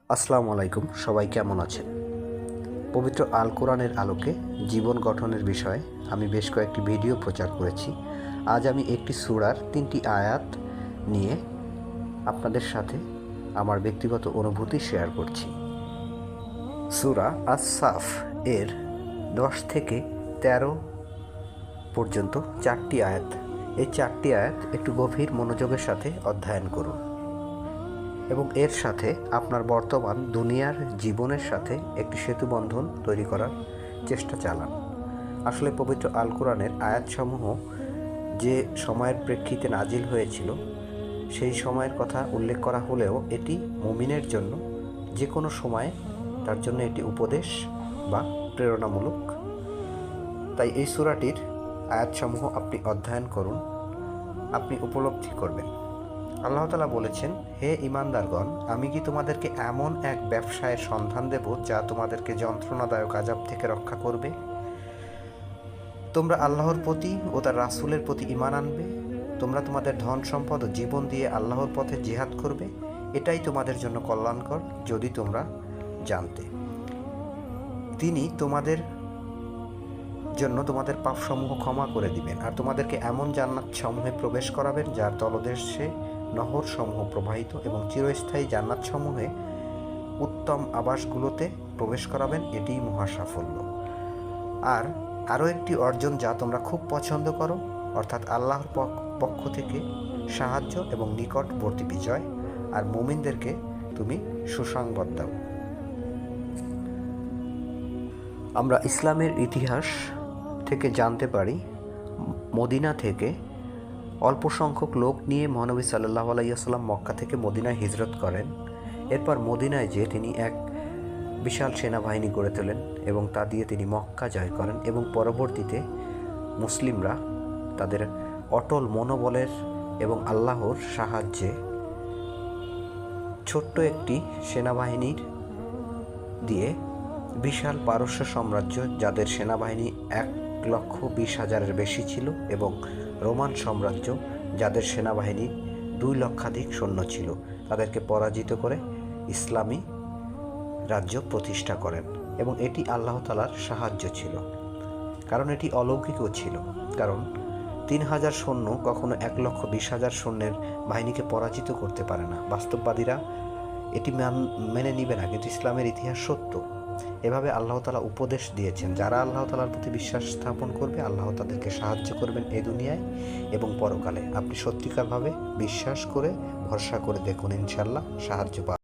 আসসালামু আলাইকুম, সবাই কেমন আছেন? পবিত্র আল কোরআনের আলোকে জীবন গঠনের বিষয়ে আমি বেশ কয়েকটি ভিডিও প্রচার করেছি। আজ আমি একটি সূরার 3টি আয়াত নিয়ে আপনাদের সাথে আমার ব্যক্তিগত অনুভূতি শেয়ার করছি। সূরা আস-সাফ এর 10 থেকে 13 পর্যন্ত 4টি আয়াত। এই 4টি আয়াত একটু গভীর মনোযোগের সাথে অধ্যয়ন করুন এবং এর সাথে আপনার বর্তমান দুনিয়ার জীবনের সাথে একটি সেতুবন্ধন তৈরি করার চেষ্টা চালান। আসলে পবিত্র আল কোরআনের আয়াতসমূহ যে সময়ের প্রেক্ষিতে নাজিল হয়েছিল সেই সময়ের কথা উল্লেখ করা হলেও এটি মুমিনের জন্য যে কোনো সময়ে তার জন্য এটি উপদেশ বা প্রেরণামূলক। তাই এই সূরাটির আয়াতসমূহ আপনি অধ্যয়ন করুন, আপনি উপলব্ধি করবেন। আল্লাহ তাআলা বলেছেন, হে ঈমানদারগণ, আমি কি তোমাদেরকে এমন এক ব্যবসায়ের সন্ধান দেব যা তোমাদেরকে যন্ত্রণাদায়ক আযাব থেকে রক্ষা করবে? তোমরা আল্লাহর প্রতি ও তার রাসূলের প্রতি ঈমান আনবে, তোমরা তোমাদের ধন সম্পদ ও জীবন দিয়ে আল্লাহর পথে জিহাদ করবে, এটাই তোমাদের জন্য কল্যাণকর যদি তোমরা জানতে। তিনি তোমাদের জন্য তোমাদের পাপসমূহ ক্ষমা করে দিবেন আর তোমাদেরকে এমন জান্নাত সমূহে প্রবেশ করাবেন যার তলদেশে নহর সমূহ প্রবাহিত, এবং চিরস্থায়ী জান্নাত সমূহে উত্তম আবাসগুলোতে প্রবেশ করাবেন। এটিই মহা সাফল্য। আর আরও একটি অর্জন যা তোমরা খুব পছন্দ করো, অর্থাৎ আল্লাহর পক্ষ থেকে সাহায্য এবং নিকটবর্তী বিজয়, আর মুমিনদেরকে তুমি সুসংবাদ দাও। আমরা ইসলামের ইতিহাস থেকে জানতে পারি, মদিনা থেকে অল্প সংখ্যক লোক নিয়ে মহানবী সাল্লাল্লাহু আলাইহি ওয়াসাল্লাম মক্কা থেকে মদিনায় হিজরত করেন। এরপর মদিনায় যেয়ে তিনি এক বিশাল সেনাবাহিনী গড়ে তোলেন এবং তা দিয়ে তিনি মক্কা জয় করেন, এবং পরবর্তীতে মুসলিমরা তাদের অটল মনোবলের এবং আল্লাহর সাহায্যে ছোট্ট একটি সেনাবাহিনীর দিয়ে বিশাল পারস্য সাম্রাজ্য, যাদের সেনাবাহিনী 1,20,000-এর বেশি ছিল, এবং রোমান সাম্রাজ্য, যাদের সেনাবাহিনী 2,00,000-এর সৈন্য ছিল, তাদেরকে পরাজিত করে ইসলামী রাজ্য প্রতিষ্ঠা করেন। এবং এটি আল্লাহ তাআলার সাহায্য ছিল, কারণ এটি অলৌকিকও ছিল। কারণ 3,000 সৈন্য কখনো 1,20,000 সৈন্যের বাহিনীকে পরাজিত করতে পারে না। বাস্তববাদীরা এটি মেনে নিবে না, কিন্তু ইসলামের ইতিহাস সত্য। এভাবে আল্লাহ তাআলা উপদেশ দিয়েছেন, যারা আল্লাহ তাআলার প্রতি বিশ্বাস স্থাপন করবে আল্লাহ তাদেরকে সাহায্য করবেন এই দুনিয়ায় এবং পরকালে। আপনি সত্যিকারভাবে বিশ্বাস করে ভরসা করে দেখুন, ইনশাআল্লাহ সাহায্য পাবেন।